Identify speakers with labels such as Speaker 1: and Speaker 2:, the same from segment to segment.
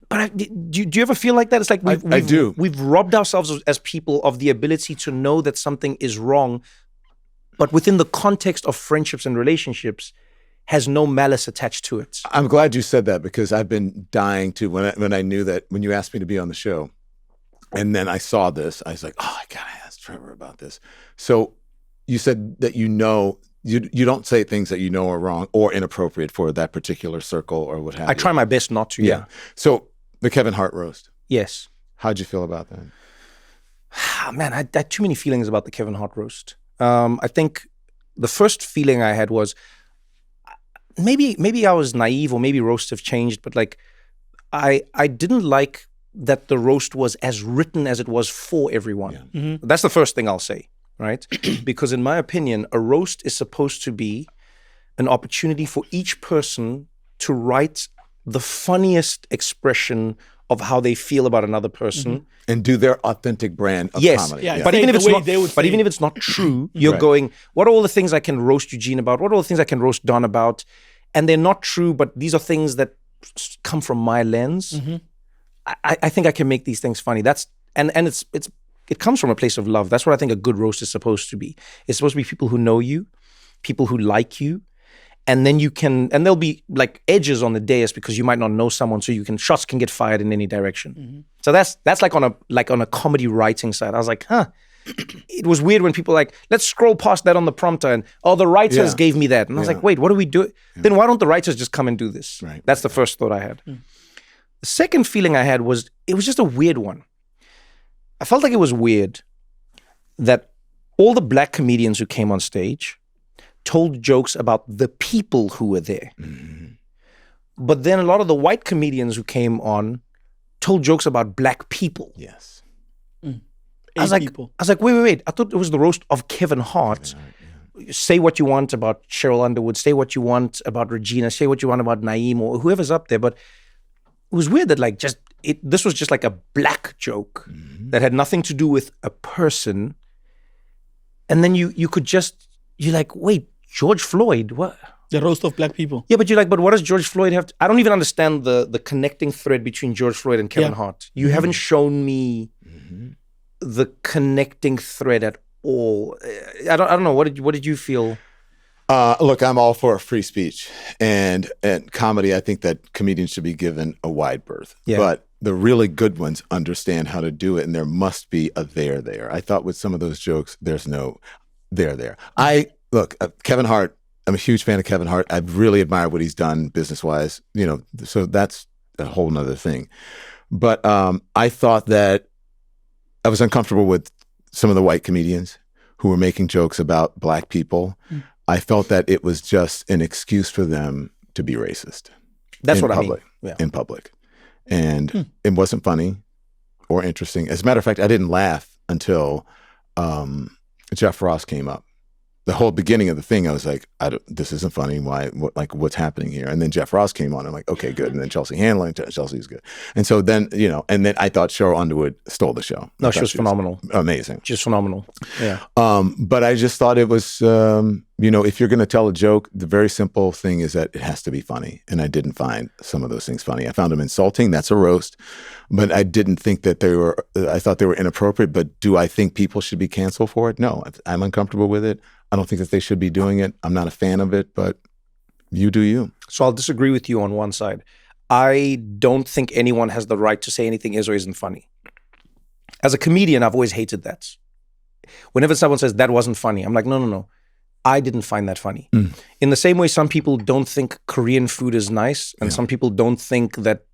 Speaker 1: But do you ever feel like that? It's like
Speaker 2: I do.
Speaker 1: We've robbed ourselves as people of the ability to know that something is wrong, but within the context of friendships and relationships, has no malice attached to it.
Speaker 2: I'm glad you said that, because I've been dying to, when I knew that, when you asked me to be on the show, and then I saw this, I was like, oh, I gotta ask Trevor about this. So you said that you don't say things that you know are wrong or inappropriate for that particular circle or what have you.
Speaker 1: I try my best not to, yeah.
Speaker 2: So the Kevin Hart roast.
Speaker 1: Yes.
Speaker 2: How'd you feel about that?
Speaker 1: Man, I had too many feelings about the Kevin Hart roast. I think the first feeling I had was, maybe I was naive, or maybe roasts have changed, but like I didn't like that the roast was as written as it was for everyone.
Speaker 2: Yeah.
Speaker 3: Mm-hmm.
Speaker 1: That's the first thing I'll say, right? Because in my opinion, a roast is supposed to be an opportunity for each person to write the funniest expression of how they feel about another person,
Speaker 2: and do their authentic brand of comedy.
Speaker 3: Yeah.
Speaker 1: But even if
Speaker 3: Even
Speaker 1: if it's not true, you're going, what are all the things I can roast Eugene about? What are all the things I can roast Don about? And they're not true, but these are things that come from my lens.
Speaker 3: Mm-hmm.
Speaker 1: I think I can make these things funny. It comes from a place of love. That's what I think a good roast is supposed to be. It's supposed to be people who know you, people who like you, and then there'll be like edges on the dais because you might not know someone, so shots can get fired in any direction.
Speaker 3: Mm-hmm.
Speaker 1: So that's like on a comedy writing side. I was like, it was weird when people like, let's scroll past that on the prompter and, the writers gave me that. And I was like, wait, what do we do? Yeah. Then why don't the writers just come and do this?
Speaker 2: Right.
Speaker 1: That's the first thought I had. The second feeling I had was, it was just a weird one. I felt like it was weird that all the black comedians who came on stage told jokes about the people who were there.
Speaker 2: Mm-hmm.
Speaker 1: But then a lot of the white comedians who came on told jokes about black people.
Speaker 2: Yes.
Speaker 1: I was like, wait. I thought it was the roast of Kevin Hart. Say what you want about Cheryl Underwood. Say what you want about Regina. Say what you want about Naeem or whoever's up there. But it was weird that this was just like a black joke that had nothing to do with a person. And then you're like, wait, George Floyd, what?
Speaker 3: The roast of black people.
Speaker 1: Yeah, but you're like, but what does George Floyd have to... I don't even understand the connecting thread between George Floyd and Kevin Hart. You haven't shown me the connecting thread at all. I don't know. What did you feel?
Speaker 2: Look, I'm all for free speech and comedy. I think that comedians should be given a wide berth. Yeah. But the really good ones understand how to do it, and there must be a there. I thought with some of those jokes, there's no there. Kevin Hart, I'm a huge fan of Kevin Hart. I really admire what he's done business-wise, so that's a whole nother thing. But I thought that I was uncomfortable with some of the white comedians who were making jokes about black people. I felt that it was just an excuse for them to be racist.
Speaker 1: That's what I mean. Yeah.
Speaker 2: In public. And it wasn't funny or interesting. As a matter of fact, I didn't laugh until Jeff Ross came up. The whole beginning of the thing, I was like, this isn't funny. Why? What's happening here? And then Jeff Ross came on. I'm like, okay, good. And then Chelsea Handler, Chelsea's good. And so then, and then I thought Cheryl Underwood stole the show.
Speaker 1: No, she was phenomenal.
Speaker 2: Amazing.
Speaker 1: Just phenomenal. Yeah.
Speaker 2: But I just thought it was, if you're going to tell a joke, the very simple thing is that it has to be funny. And I didn't find some of those things funny. I found them insulting. That's a roast. But I didn't think that I thought they were inappropriate. But do I think people should be canceled for it? No, I'm uncomfortable with it. I don't think that they should be doing it. I'm not a fan of it, but you do you. So
Speaker 1: I'll disagree with you on one side. I don't think anyone has the right to say anything is or isn't funny. As a comedian, I've always hated that. Whenever someone says that wasn't funny, I'm like, no. I didn't find that funny. In the same way, some people don't think Korean food is nice, and some people don't think that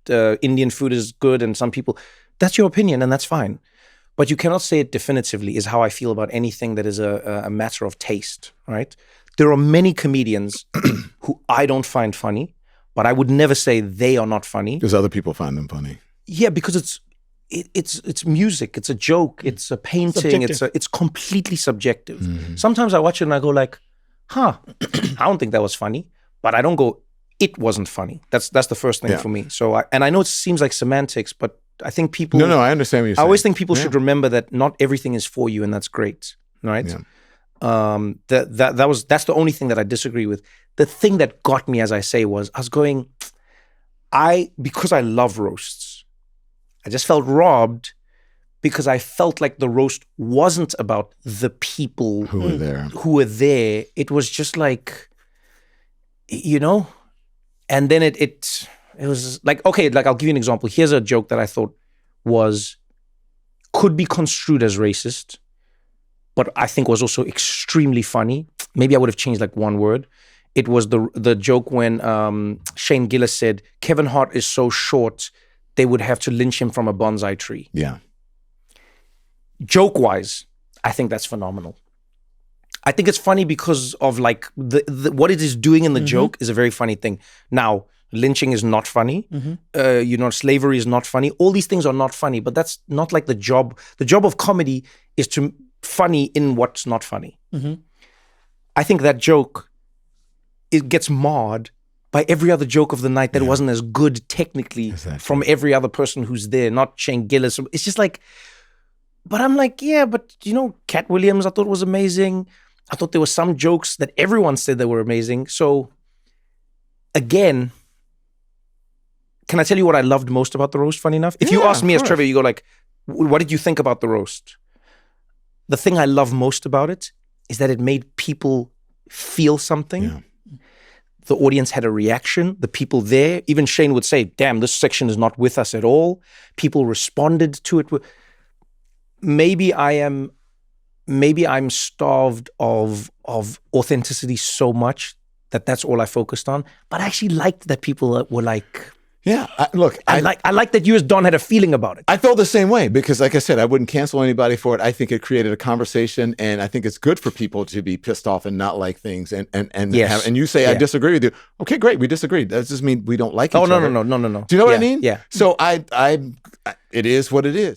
Speaker 1: Indian food is good, and some people, that's your opinion, and that's fine. But you cannot say it definitively is how I feel about anything that is a matter of taste, right? There are many comedians who I don't find funny, but I would never say they are not funny.
Speaker 2: Because other people find them funny.
Speaker 1: Yeah, because it's music, it's a joke, it's a painting, it's completely subjective. Mm-hmm. Sometimes I watch it and I go like, I don't think that was funny, but I don't go, it wasn't funny. That's the first thing for me. So I know it seems like semantics, but I think people...
Speaker 2: No, I understand what you're saying.
Speaker 1: I always think people should remember that not everything is for you, and that's great, right? Yeah. That's the only thing that I disagree with. The thing that got me, as I say, was I was going, because I love roasts, I just felt robbed because I felt like the roast wasn't about the people
Speaker 2: who
Speaker 1: were there. It was just like, you know, and then it was like, okay, like I'll give you an example. Here's a joke that I thought could be construed as racist, but I think was also extremely funny. Maybe I would have changed like one word. It was the joke when Shane Gillis said, Kevin Hart is so short, they would have to lynch him from a bonsai tree.
Speaker 2: Yeah.
Speaker 1: Joke-wise, I think that's phenomenal. I think it's funny because of like what it is doing in the joke is a very funny thing. Now, lynching is not funny. Slavery is not funny. All these things are not funny, but that's not like the job. The job of comedy is to funny in what's not funny. I think that joke, it gets marred by every other joke of the night that wasn't as good technically from every other person who's there, not Shane Gillis. It's just like, but I'm like, yeah, but you know, Cat Williams I thought was amazing. I thought there were some jokes that everyone said they were amazing. So again, can I tell you what I loved most about the roast, funny enough? If you ask me as Trevor, you go like, what did you think about the roast? The thing I love most about it is that it made people feel something.
Speaker 2: Yeah.
Speaker 1: The audience had a reaction. The people there, even Shane would say, damn, this section is not with us at all. People responded to it. Maybe I'm starved of authenticity so much that that's all I focused on. But I actually liked that people were like,
Speaker 2: yeah,
Speaker 1: I like that you as Don had a feeling about it.
Speaker 2: I felt the same way because, like I said, I wouldn't cancel anybody for it. I think it created a conversation, and I think it's good for people to be pissed off and not like things. And you say I disagree with you. Okay, great, we disagree. That doesn't mean we don't like each other.
Speaker 1: No.
Speaker 2: Do you know what I mean?
Speaker 1: Yeah.
Speaker 2: So it is what it is.